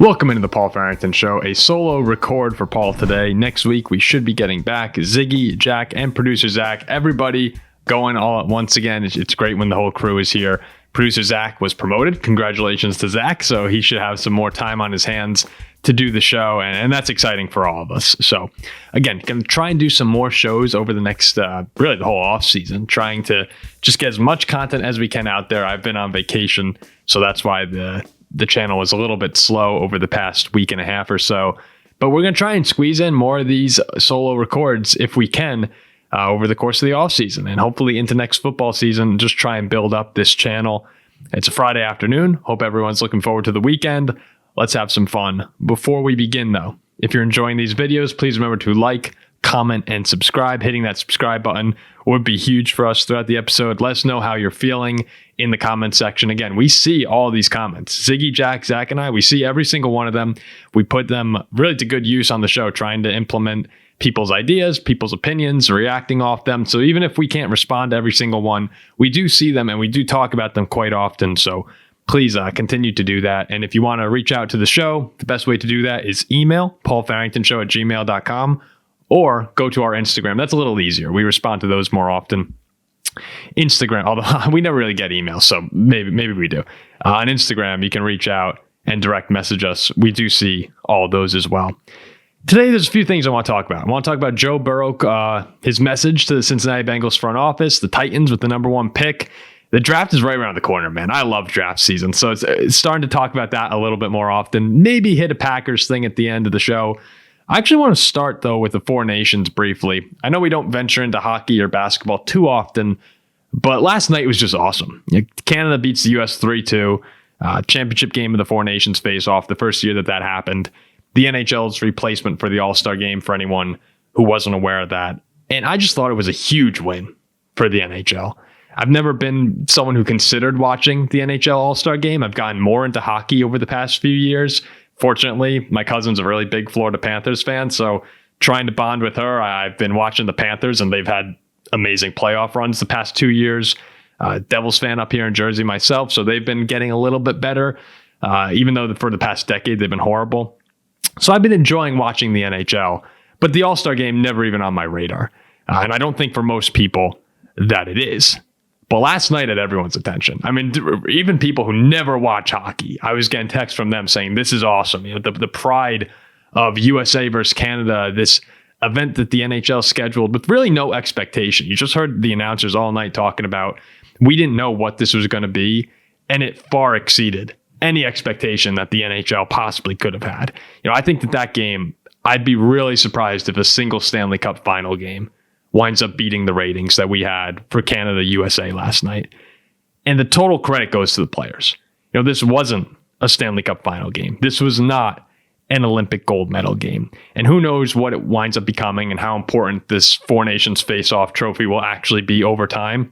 Welcome into the Paul Farrington Show, a solo record for Paul today. Next week, we should be getting back Ziggy, Jack, and producer Zach. Everybody going all at once again. It's great when the whole crew is here. Producer Zach was promoted. Congratulations to Zach. So he should have some more time on his hands to do the show, and that's exciting for all of us. So again, going to try and do some more shows over the next, really the whole off season, trying to just get as much content as we can out there. I've been on vacation, so that's why the channel was a little bit slow over the past week and a half or so, but we're going to try and squeeze in more of these solo records if we can over the course of the off season, and hopefully into next football season, just try and build up this channel. It's a Friday afternoon. Hope everyone's looking forward to the weekend. Let's have some fun. Before we begin though, if you're enjoying these videos, please remember to like, comment, and subscribe. Hitting that subscribe button would be huge for us throughout the episode. Let us know how you're feeling in the comment section. Again, we see all these comments. Ziggy, Jack, Zach, and I, we see every single one of them. We put them really to good use on the show, trying to implement people's ideas, people's opinions, reacting off them. So even if we can't respond to every single one, we do see them and we do talk about them quite often. So please continue to do that. And if you want to reach out to the show, the best way to do that is email paulfarringtonshow@gmail.com or go to our Instagram. That's a little easier. We respond to those more often. Instagram, although we never really get emails, so maybe we do. On Instagram, you can reach out and direct message us. We do see all of those as well. Today, there's a few things I want to talk about. I want to talk about Joe Burrow, his message to the Cincinnati Bengals front office, the Titans with the number one pick. The draft is right around the corner, man. I love draft season, so it's starting to talk about that a little bit more often. Maybe hit a Packers thing at the end of the show. I actually want to start, though, with the Four Nations briefly. I know we don't venture into hockey or basketball too often, but last night was just awesome. Canada beats the U.S. 3-2. Championship game of the Four Nations face-off, the first year that happened. The NHL's replacement for the All-Star game for anyone who wasn't aware of that. And I just thought it was a huge win for the NHL. I've never been someone who considered watching the NHL All-Star game. I've gotten more into hockey over the past few years. Fortunately, my cousin's a really big Florida Panthers fan, so trying to bond with her, I've been watching the Panthers, and they've had amazing playoff runs the past 2 years. Devils fan up here in Jersey myself, so they've been getting a little bit better, even though for the past decade they've been horrible. So I've been enjoying watching the NHL, but the All-Star game never even on my radar. And I don't think for most people that it is. But last night had everyone's attention. I mean, even people who never watch hockey, I was getting texts from them saying, this is awesome. You know, the pride of USA versus Canada, this event that the NHL scheduled with really no expectation. You just heard the announcers all night talking about, we didn't know what this was going to be, and it far exceeded any expectation that the NHL possibly could have had. You know, I think that game, I'd be really surprised if a single Stanley Cup final game winds up beating the ratings that we had for Canada USA last night. And the total credit goes to the players. You know, this wasn't a Stanley Cup final game. This was not an Olympic gold medal game. And who knows what it winds up becoming and how important this Four Nations face-off trophy will actually be over time.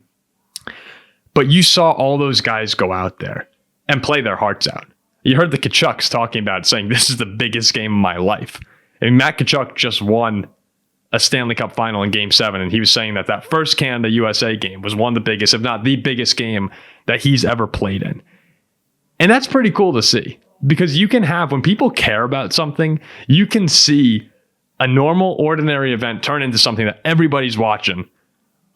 But you saw all those guys go out there and play their hearts out. You heard the Kachucks talking about it, saying, this is the biggest game of my life. I mean, Matt Kachuk just won a Stanley Cup final in Game 7, and he was saying that first Canada-USA game was one of the biggest, if not the biggest game that he's ever played in. And that's pretty cool to see, because you can have, when people care about something, you can see a normal, ordinary event turn into something that everybody's watching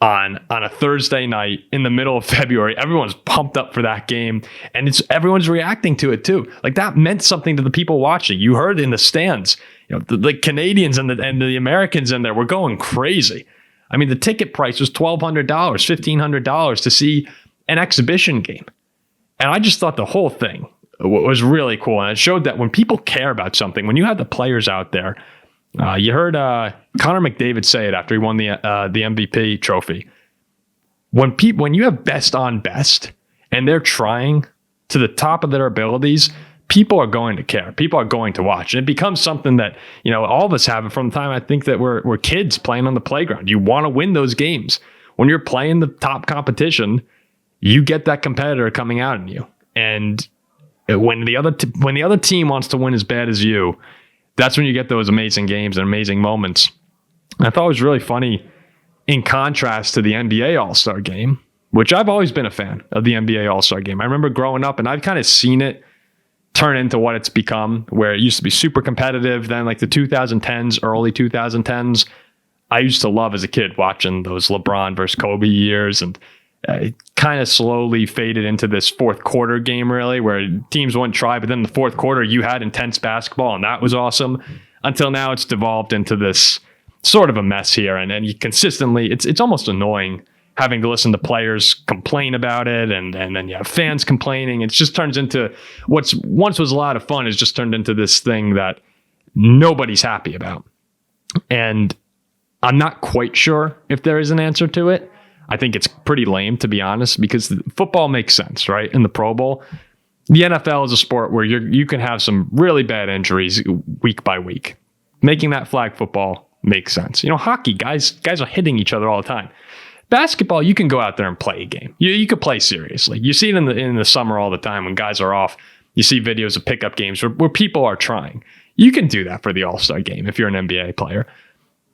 on a Thursday night in the middle of February. Everyone's pumped up for that game, and everyone's reacting to it too. Like, that meant something to the people watching. You heard in the stands, you know, the Canadians and the Americans in there were going crazy. I mean, the ticket price was $1,200, $1,500 to see an exhibition game. And I just thought the whole thing was really cool. And it showed that when people care about something, when you have the players out there, you heard Connor McDavid say it after he won the MVP trophy. When you have best on best and they're trying to the top of their abilities, people are going to care. People are going to watch. And it becomes something that, you know, all of us have it from the time I think that we're kids playing on the playground. You want to win those games. When you're playing the top competition, you get that competitor coming out in you. And when the other team wants to win as bad as you, that's when you get those amazing games and amazing moments. And I thought it was really funny in contrast to the NBA All-Star game, which I've always been a fan of the NBA All-Star game. I remember growing up and I've kind of seen it turn into what it's become, where it used to be super competitive. Then like the 2010s, early 2010s, I used to love as a kid watching those LeBron versus Kobe years, and it kind of slowly faded into this fourth quarter game, really, where teams wouldn't try, but then the fourth quarter you had intense basketball, and that was awesome. Until now, it's devolved into this sort of a mess here, and you consistently, it's almost annoying having to listen to players complain about it, and then you have fans complaining. It just turns into what's once was a lot of fun is just turned into this thing that nobody's happy about. And I'm not quite sure if there is an answer to it. I think it's pretty lame, to be honest, because football makes sense, right? In the Pro Bowl, the NFL is a sport where you can have some really bad injuries week by week. Making that flag football makes sense. Hockey, guys are hitting each other all the time. Basketball, you can go out there and play a game. You could play seriously. You see it in the summer all the time when guys are off. You see videos of pickup games where people are trying. You can do that for the All-Star game if you're an NBA player.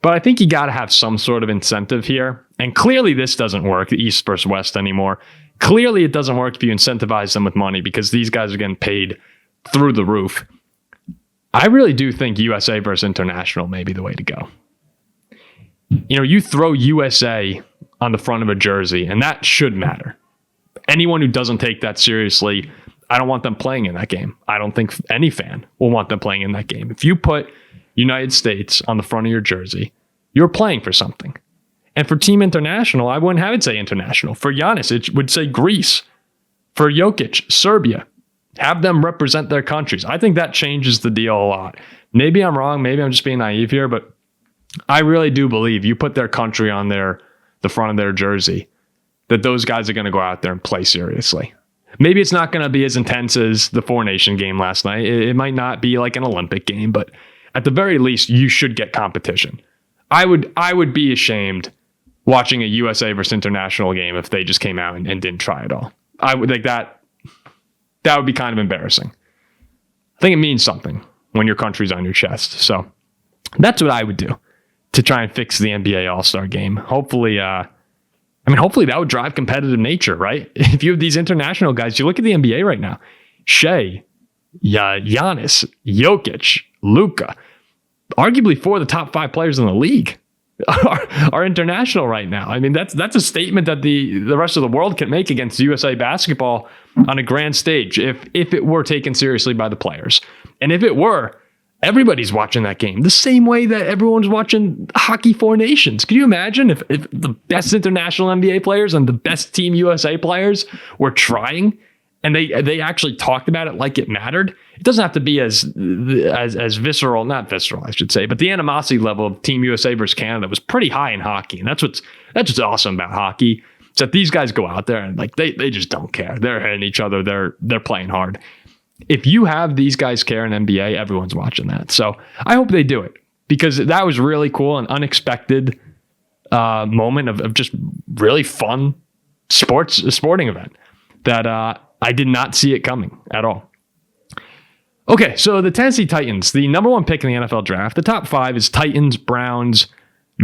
But I think you got to have some sort of incentive here. And clearly this doesn't work, the East versus West anymore. Clearly it doesn't work if you incentivize them with money, because these guys are getting paid through the roof. I really do think USA versus International may be the way to go. You throw USA on the front of a jersey, and that should matter. Anyone who doesn't take that seriously, I don't want them playing in that game. I don't think any fan will want them playing in that game. If you put United States on the front of your jersey, you're playing for something. And for Team International, I wouldn't have it say International. For Giannis, it would say Greece. For Jokic, Serbia. Have them represent their countries. I think that changes the deal a lot. Maybe I'm wrong. Maybe I'm just being naive here, but I really do believe you put their country on the front of their jersey, that those guys are going to go out there and play seriously. Maybe it's not going to be as intense as the Four Nation game last night. It might not be like an Olympic game, but at the very least, you should get competition. I would be ashamed watching a USA versus International game if they just came out and didn't try at all. I would think that would be kind of embarrassing. I think it means something when your country's on your chest. So that's what I would do to try and fix the NBA All-Star game. Hopefully that would drive competitive nature, right? If you have these international guys, you look at the NBA right now, Shea, Giannis, Jokic, Luka, arguably 4 of the top 5 players in the league are international right now. I mean, that's a statement that the rest of the world can make against USA basketball on a grand stage if it were taken seriously by the players. And if it were, everybody's watching that game the same way that everyone's watching Hockey Four Nations. Can you imagine if the best international NBA players and the best Team USA players were trying and they actually talked about it like it mattered? It doesn't have to be as visceral, not visceral, I should say, but the animosity level of Team USA versus Canada was pretty high in hockey. And that's what's awesome about hockey. Is that these guys go out there and like they just don't care. They're hitting each other. They're playing hard. If you have these guys care in NBA, everyone's watching that. So I hope they do it, because that was really cool, an unexpected moment of just really fun sporting event that I did not see it coming at all. Okay, so the Tennessee Titans, the number 1 pick in the NFL draft. The top 5 is Titans, Browns,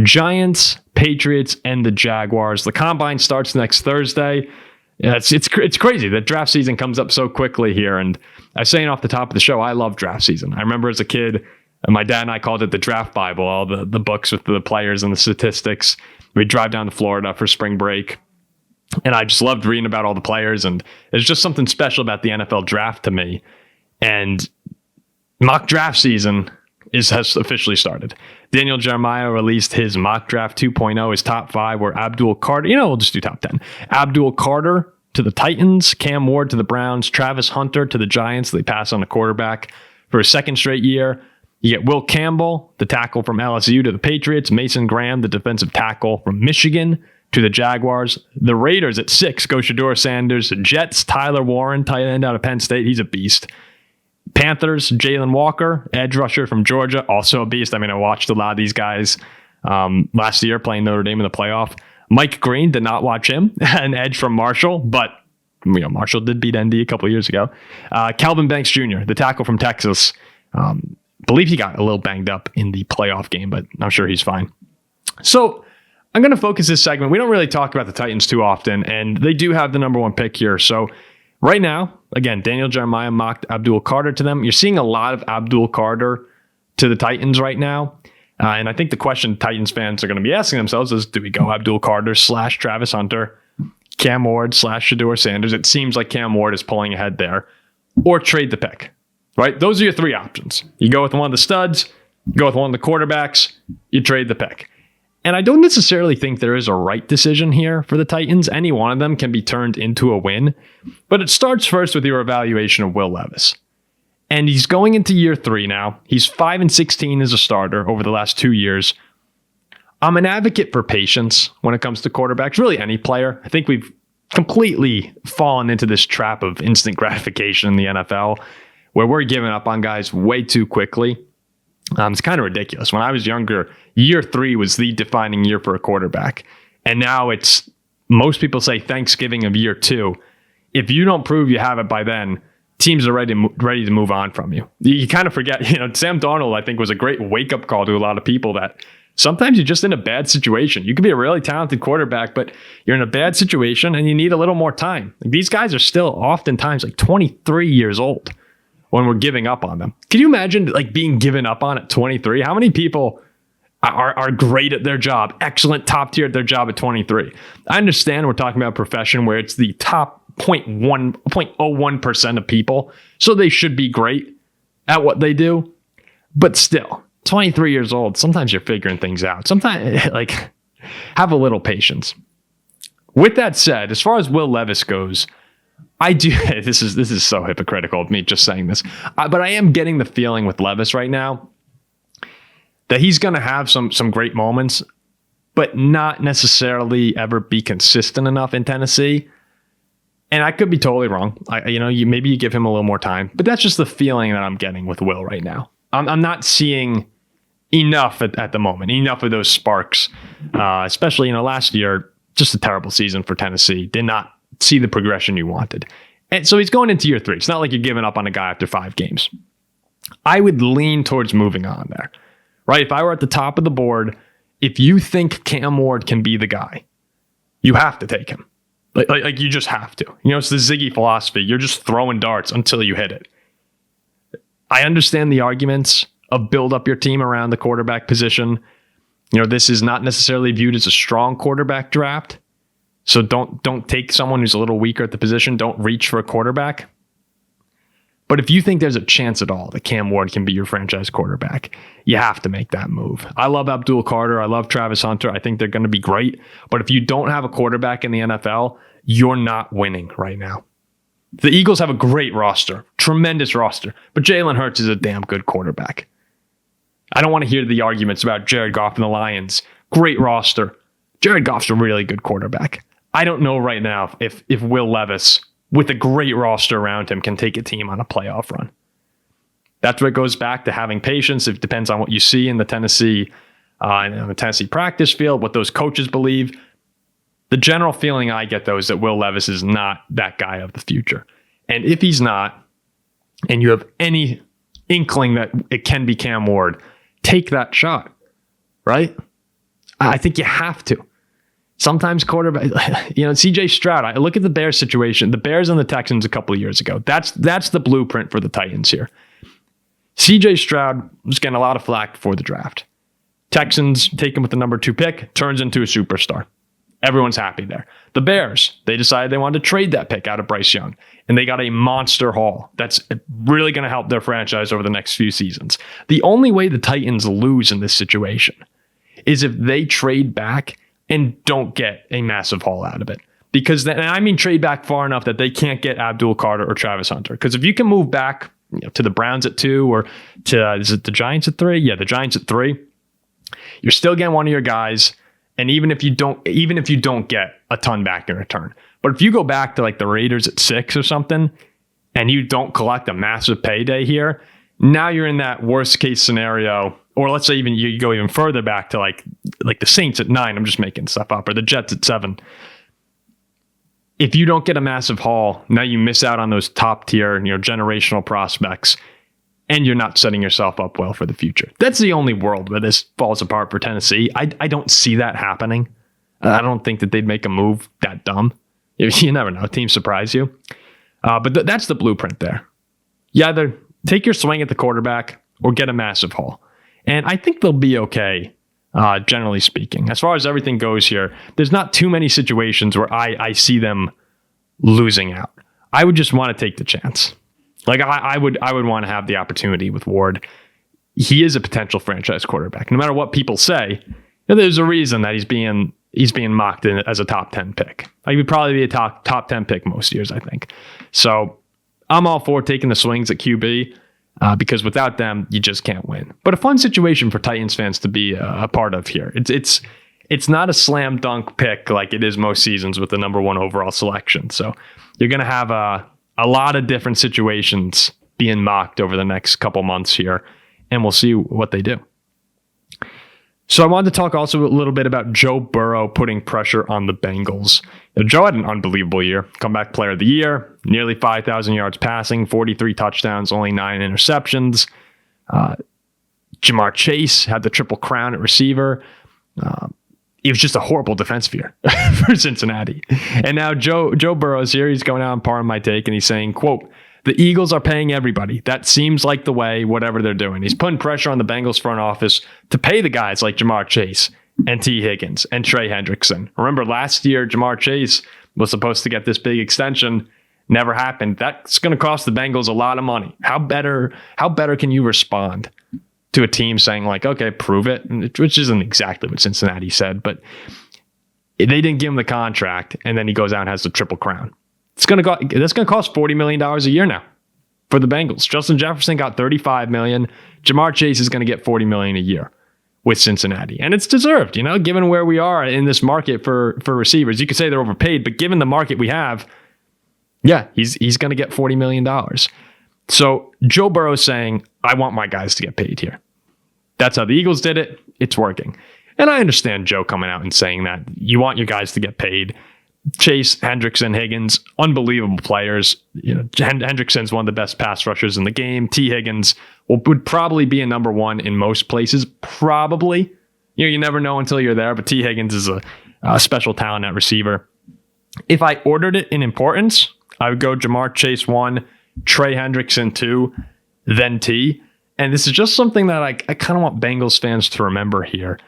Giants, Patriots, and the Jaguars. The combine starts next Thursday. Yeah, it's crazy that draft season comes up so quickly here. And I was saying off the top of the show, I love draft season. I remember as a kid, my dad and I called it the draft Bible, all the books with the players and the statistics. We'd drive down to Florida for spring break. And I just loved reading about all the players. And there's just something special about the NFL draft to me. And mock draft season has officially started. Daniel Jeremiah released his mock draft 2.0, his top 5 were Abdul Carter. We'll just do top 10. Abdul Carter to the Titans, Cam Ward to the Browns, Travis Hunter to the Giants. They pass on a quarterback for a second straight year. You get Will Campbell, the tackle from LSU, to the Patriots. Mason Graham, the defensive tackle from Michigan, to the Jaguars. The Raiders at 6 go Shedeur Sanders. Jets, Tyler Warren, tight end out of Penn State. He's a beast. Panthers, Jalen Walker, edge rusher from Georgia, also a beast. I mean, I watched a lot of these guys last year playing Notre Dame in the playoff. Mike Green, did not watch him, an edge from Marshall, but Marshall did beat ND a couple of years ago. Calvin Banks Jr., the tackle from Texas. Believe he got a little banged up in the playoff game, but I'm sure he's fine. So I'm going to focus this segment. We don't really talk about the Titans too often, and they do have the number 1 pick here. So right now, Again, Daniel Jeremiah mocked Abdul Carter to them. You're seeing a lot of Abdul Carter to the Titans right now. And I think the question Titans fans are going to be asking themselves is, do we go Abdul Carter / Travis Hunter, Cam Ward / Shedeur Sanders? It seems like Cam Ward is pulling ahead there. Or trade the pick, right? Those are your three options. You go with one of the studs, you go with one of the quarterbacks, you trade the pick. And I don't necessarily think there is a right decision here for the Titans. Any one of them can be turned into a win. But it starts first with your evaluation of Will Levis. And he's going into year 3 now. He's 5-16 as a starter over the last 2 years. I'm an advocate for patience when it comes to quarterbacks, really any player. I think we've completely fallen into this trap of instant gratification in the NFL where we're giving up on guys way too quickly. It's kind of ridiculous. When I was younger, year 3 was the defining year for a quarterback. And now it's, most people say Thanksgiving of year 2. If you don't prove you have it by then, teams are ready to move on from you. You kind of forget, Sam Darnold, I think, was a great wake-up call to a lot of people that sometimes you're just in a bad situation. You could be a really talented quarterback, but you're in a bad situation and you need a little more time. These guys are still oftentimes like 23 years old when we're giving up on them. Can you imagine like being given up on at 23? How many people are great at their job, excellent, top tier at their job at 23? I understand we're talking about a profession where it's the top 0.01% of people, so they should be great at what they do. But still, 23 years old, sometimes you're figuring things out. Sometimes, have a little patience. With that said, as far as Will Levis goes, I do. This is so hypocritical of me just saying this, but I am getting the feeling with Levis right now that he's going to have some great moments, but not necessarily ever be consistent enough in Tennessee. And I could be totally wrong. Maybe you give him a little more time, but that's just the feeling that I'm getting with Will right now. I'm not seeing enough at the moment, enough of those sparks, especially, last year, just a terrible season for Tennessee. Did not see the progression you wanted. And so he's going into year 3. It's not like you're giving up on a guy after 5 games. I would lean towards moving on there, right? If I were at the top of the board, if you think Cam Ward can be the guy, you have to take him. Like you just have to. It's the Ziggy philosophy. You're just throwing darts until you hit it. I understand the arguments of build up your team around the quarterback position. This is not necessarily viewed as a strong quarterback draft. So don't take someone who's a little weaker at the position. Don't reach for a quarterback. But if you think there's a chance at all that Cam Ward can be your franchise quarterback, you have to make that move. I love Abdul Carter. I love Travis Hunter. I think they're going to be great. But if you don't have a quarterback in the NFL, you're not winning right now. The Eagles have a great roster, tremendous roster, but Jalen Hurts is a damn good quarterback. I don't want to hear the arguments about Jared Goff and the Lions. Great roster. Jared Goff's a really good quarterback. I don't know right now if Will Levis, with a great roster around him, can take a team on a playoff run. That's what goes back to having patience. It depends on what you see in the Tennessee practice field, what those coaches believe. The general feeling I get, though, is that Will Levis is not that guy of the future. And if he's not, and you have any inkling that it can be Cam Ward, take that shot, right? I think you have to. Sometimes quarterback, CJ Stroud, I look at the Bears situation, the Bears and the Texans a couple of years ago. That's the blueprint for the Titans here. CJ Stroud was getting a lot of flack before the draft. Texans take him with the number 2 pick, turns into a superstar. Everyone's happy there. The Bears, they decided they wanted to trade that pick out of Bryce Young, and they got a monster haul that's really going to help their franchise over the next few seasons. The only way the Titans lose in this situation is if they trade back and don't get a massive haul out of it. Because then, and I mean trade back far enough that they can't get Abdul Carter or Travis Hunter. Because if you can move back to the Browns at 2 or to, is it the Giants at 3? Yeah, the Giants at 3. You're still getting one of your guys. And even if you don't get a ton back in return. But if you go back to like the Raiders at 6 or something, and you don't collect a massive payday here, now you're in that worst case scenario. Or let's say even you go even further back to like the Saints at 9. I'm just making stuff up. Or the Jets at 7. If you don't get a massive haul, now you miss out on those top tier, generational prospects. And you're not setting yourself up well for the future. That's the only world where this falls apart for Tennessee. I don't see that happening. I don't think that they'd make a move that dumb. You never know. Teams surprise you. But that's the blueprint there. You either take your swing at the quarterback or get a massive haul. And I think they'll be okay, generally speaking. As far as everything goes here, there's not too many situations where I see them losing out. I would just want to take the chance. Like I would want to have the opportunity with Ward. He is a potential franchise quarterback. No matter what people say, there's a reason that he's being mocked as a top 10 pick. He would probably be a top 10 pick most years, I think. So I'm all for taking the swings at QB because without them, you just can't win. But a fun situation for Titans fans to be a part of here. It's not a slam dunk pick like it is most seasons with the number 1 overall selection. So you're going to have a lot of different situations being mocked over the next couple months here, and we'll see what they do. So I wanted to talk also a little bit about Joe Burrow putting pressure on the Bengals. Joe had an unbelievable year. Comeback player of the year, nearly 5,000 yards passing, 43 touchdowns, only 9 interceptions. Jamar Chase had the triple crown at receiver. It was just a horrible defensive year for Cincinnati. And now Joe Burrow's here. He's going out and par on my take, and he's saying, quote, "The Eagles are paying everybody. That seems like the way, whatever they're doing." He's putting pressure on the Bengals front office to pay the guys like Jamar Chase and T. Higgins and Trey Hendrickson. Remember last year, Jamar Chase was supposed to get this big extension. Never happened. That's going to cost the Bengals a lot of money. How better can you respond to a team saying like, okay, prove it, which isn't exactly what Cincinnati said, but they didn't give him the contract, and then he goes out and has the triple crown. That's going to cost $40 million a year now for the Bengals. Justin Jefferson got $35 million. Jamar Chase is going to get $40 million a year with Cincinnati, and it's deserved. Given where we are in this market for receivers, you could say they're overpaid, but given the market we have, yeah, he's going to get $40 million. So Joe Burrow is saying, I want my guys to get paid here. That's how the Eagles did it. It's working. And I understand Joe coming out and saying that you want your guys to get paid. Chase, Hendrickson, Higgins, unbelievable players. Hendrickson's one of the best pass rushers in the game. T. Higgins would probably be a number 1 in most places. Probably. You never know until you're there, but T. Higgins is a special talent at receiver. If I ordered it in importance, I would go Jamar Chase 1, Trey Hendrickson 2, then T. And this is just something that I kind of want Bengals fans to remember here.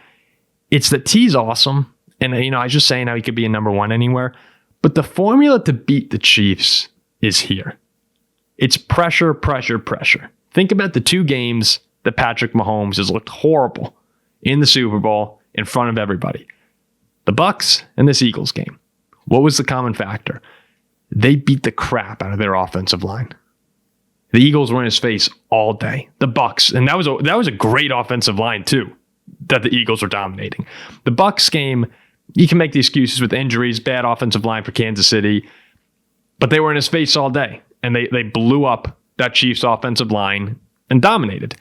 It's that T's awesome. And, I was just saying how he could be a number 1 anywhere. But the formula to beat the Chiefs is here. It's pressure, pressure, pressure. Think about the 2 games that Patrick Mahomes has looked horrible in the Super Bowl in front of everybody. The Bucs and this Eagles game. What was the common factor? They beat the crap out of their offensive line. The Eagles were in his face all day. The Bucs, and that was a great offensive line too, that the Eagles were dominating. The Bucs game, you can make the excuses with injuries, bad offensive line for Kansas City, but they were in his face all day, and they blew up that Chiefs offensive line and dominated.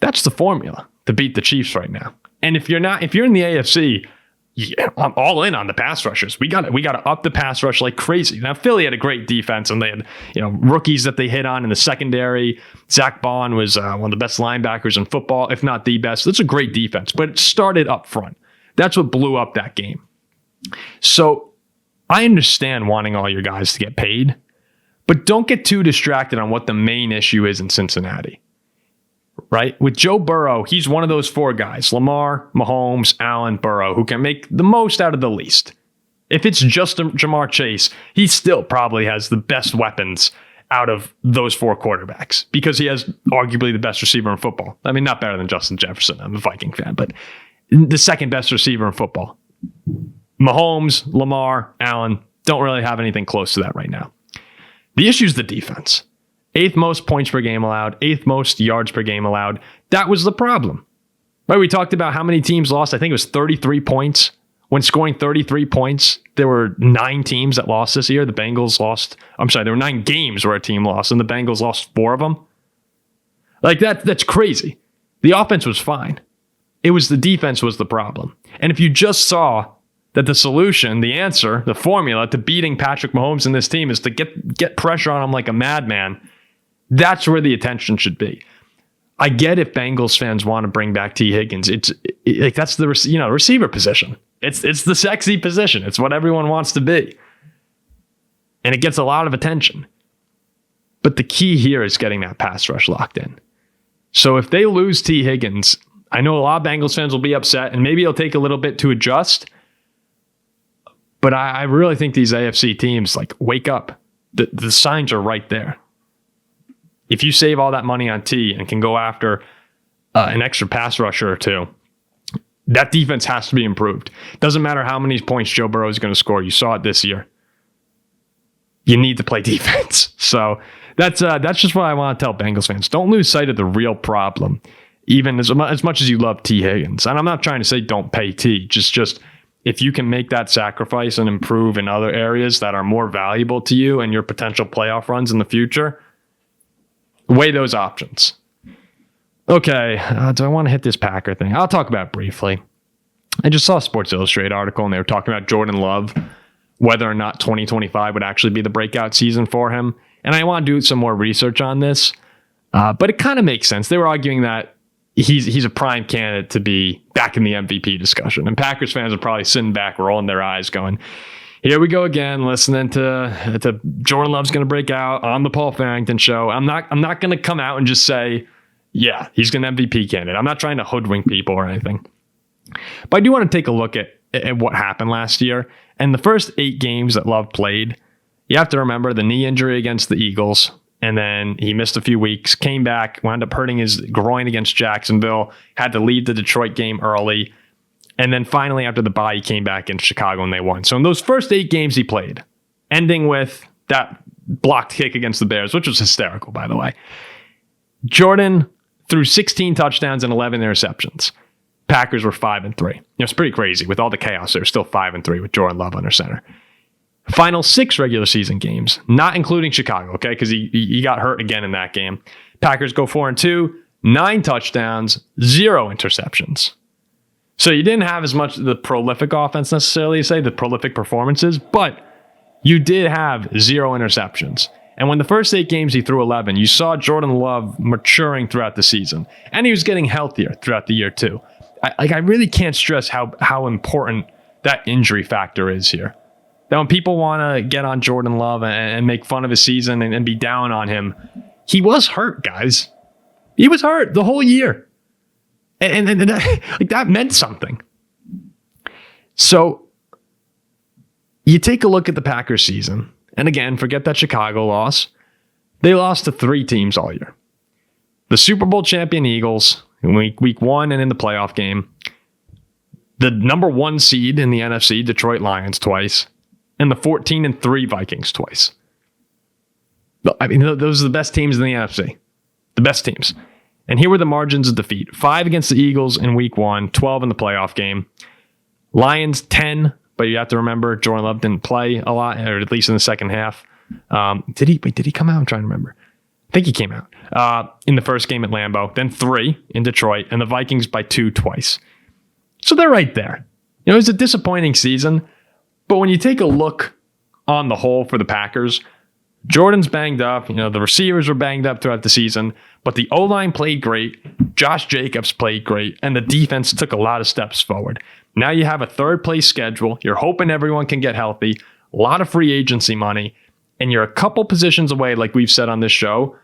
That's the formula to beat the Chiefs right now. And if you're in the AFC, yeah, I'm all in on the pass rushers. We got to up the pass rush like crazy. Now Philly had a great defense, and they had rookies that they hit on in the secondary. Zach Bond was one of the best linebackers in football, if not the best. That's a great defense, but it started up front. That's what blew up that game. So I understand wanting all your guys to get paid, but don't get too distracted on what the main issue is in Cincinnati. Right? With Joe Burrow, he's one of those 4 guys, Lamar, Mahomes, Allen, Burrow, who can make the most out of the least. If it's just Jamar Chase, he still probably has the best weapons out of those 4 quarterbacks because he has arguably the best receiver in football. I mean, not better than Justin Jefferson. I'm a Viking fan, but the second best receiver in football. Mahomes, Lamar, Allen don't really have anything close to that right now. The issue is the defense. 8th most points per game allowed, 8th most yards per game allowed. That was the problem. Right? We talked about how many teams lost. I think it was 33 points. When scoring 33 points, there were 9 teams that lost this year. The Bengals lost. There were 9 games where a team lost, and the Bengals lost 4 of them. Like that's crazy. The offense was fine. It was the defense was the problem. And if you just saw that the solution, the answer, the formula to beating Patrick Mahomes and this team is to get pressure on him like a madman, that's where the attention should be. I get if Bengals fans want to bring back T. Higgins. It's like that's the receiver position. It's the sexy position. It's what everyone wants to be. and it gets a lot of attention. But the key here is getting that pass rush locked in. So if they lose T. Higgins, I know a lot of Bengals fans will be upset, and maybe it'll take a little bit to adjust. But I really think these AFC teams, like, wake up. The signs are right there. If you save all that money on T and can go after an extra pass rusher or two, that defense has to be improved. Doesn't matter how many points Joe Burrow is going to score. You saw it this year. You need to play defense. So that's just what I want to tell Bengals fans. Don't lose sight of the real problem, even as much as you love T. Higgins. And I'm not trying to say don't pay T. Just if you can make that sacrifice and improve in other areas that are more valuable to you and your potential playoff runs in the future, weigh those options. Okay, do I want to hit this Packer thing? I'll talk about it briefly. I just saw a Sports Illustrated article, and they were talking about Jordan Love, whether or not 2025 would actually be the breakout season for him. And I want to do some more research on this, but it kind of makes sense. They were arguing that he's a prime candidate to be back in the MVP discussion. And Packers fans are probably sitting back, rolling their eyes, going, here we go again, listening to Jordan Love's going to break out on the Paul Farrington show. I'm not going to come out and just say, yeah, he's an MVP candidate. I'm not trying to hoodwink people or anything. But I do want to take a look at what happened last year. And the first 8 games that Love played, you have to remember the knee injury against the Eagles. And then he missed a few weeks, came back, wound up hurting his groin against Jacksonville, had to leave the Detroit game early. And then finally, after the bye, he came back in Chicago and they won. So in those first 8 games he played, ending with that blocked kick against the Bears, which was hysterical, by the way, Jordan threw 16 touchdowns and 11 interceptions. Packers were 5-3. It's pretty crazy. With all the chaos, they're still 5-3 with Jordan Love under center. Final 6 regular season games, not including Chicago, okay, because he got hurt again in that game. Packers go 4-2, 9 touchdowns, 0 interceptions. So you didn't have as much of the prolific offense necessarily, say, the prolific performances, but you did have 0 interceptions. And when the first 8 games he threw 11, you saw Jordan Love maturing throughout the season. And he was getting healthier throughout the year too. I really can't stress how important that injury factor is here. That when people want to get on Jordan Love and make fun of his season and be down on him, he was hurt, guys. He was hurt the whole year. And that meant something. So you take a look at the Packers season. And again, forget that Chicago loss. They lost to 3 teams all year. The Super Bowl champion Eagles in week 1 and in the playoff game. The number 1 seed in the NFC, Detroit Lions, twice. And the 14-3 Vikings twice. I mean, those are the best teams in the NFC. The best teams. And here were the margins of defeat. 5 against the Eagles in week 1, 12 in the playoff game. Lions 10, but you have to remember Jordan Love didn't play a lot, or at least in the second half. Did he come out? I'm trying to remember. I think he came out in the first game at Lambeau, then 3 in Detroit, and the Vikings by 2 twice. So they're right there. It was a disappointing season, but when you take a look on the whole for the Packers, Jordan's banged up. The receivers were banged up throughout the season, but the O-line played great. Josh Jacobs played great, and the defense took a lot of steps forward. Now you have a third-place schedule. You're hoping everyone can get healthy. A lot of free agency money, and you're a couple positions away, like we've said on this show,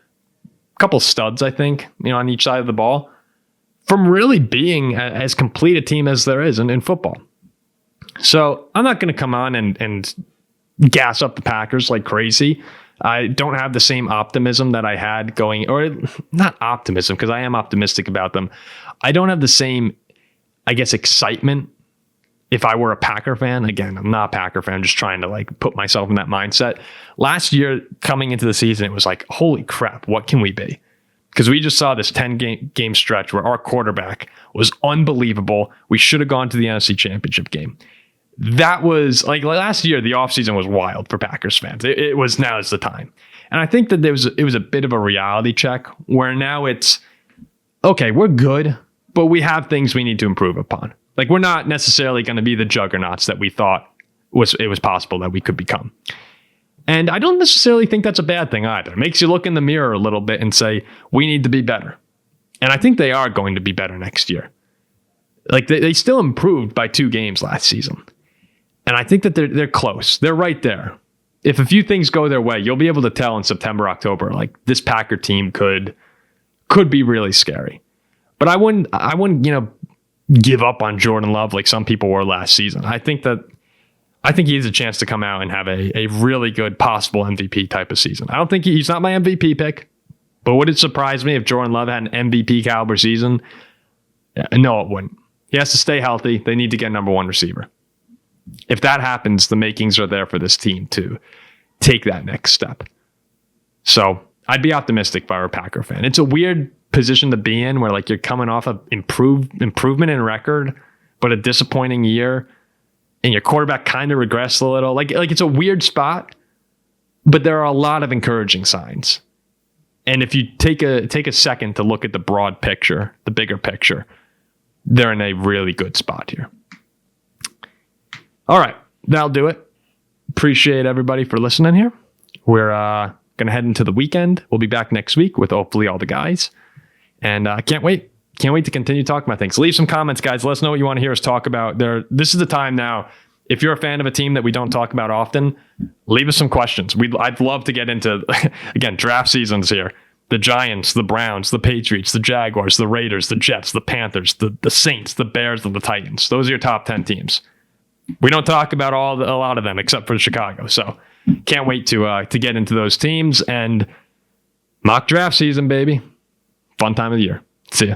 a couple studs, I think, on each side of the ball, from really being as complete a team as there is in football. So I'm not going to come on and gas up the Packers like crazy. I don't have the same optimism that I had going, or not optimism, because I am optimistic about them. I don't have the same, I guess, excitement if I were a Packer fan. Again, I'm not a Packer fan. I'm just trying to put myself in that mindset. Last year, coming into the season, it was like, holy crap, what can we be? Because we just saw this 10-game stretch where our quarterback was unbelievable. We should have gone to the NFC Championship game. That was last year, the offseason was wild for Packers fans. It was now is the time. And I think that it was a bit of a reality check where now it's, okay, we're good, but we have things we need to improve upon. We're not necessarily going to be the juggernauts that we thought it was possible that we could become. And I don't necessarily think that's a bad thing either. It makes you look in the mirror a little bit and say, we need to be better. And I think they are going to be better next year. They still improved by 2 games last season. And I think that they're close. They're right there. if a few things go their way, you'll be able to tell in September, October, like this Packer team could be really scary. But I wouldn't, give up on Jordan Love like some people were last season. I think he has a chance to come out and have a really good possible MVP type of season. I don't think he's not my MVP pick, but would it surprise me if Jordan Love had an MVP caliber season? No, it wouldn't. He has to stay healthy. They need to get number one receiver. If that happens, the makings are there for this team to take that next step. So I'd be optimistic if I were a Packer fan. It's a weird position to be in where like you're coming off of improvement in record, but a disappointing year, and your quarterback kind of regressed a little. Like it's a weird spot, but there are a lot of encouraging signs. And if you take a second to look at the broad picture, the bigger picture, they're in a really good spot here. All right, that'll do it. Appreciate everybody for listening here. We're going to head into the weekend. We'll be back next week with hopefully all the guys. And can't wait. Can't wait to continue talking about things. Leave some comments, guys. Let us know what you want to hear us talk about. This is the time now. If you're a fan of a team that we don't talk about often, leave us some questions. I'd love to get into, again, draft seasons here. The Giants, the Browns, the Patriots, the Jaguars, the Raiders, the Jets, the Panthers, the Saints, the Bears, and the Titans. Those are your top 10 teams. We don't talk about a lot of them except for Chicago. So can't wait to get into those teams and mock draft season, baby. Fun time of the year. See ya.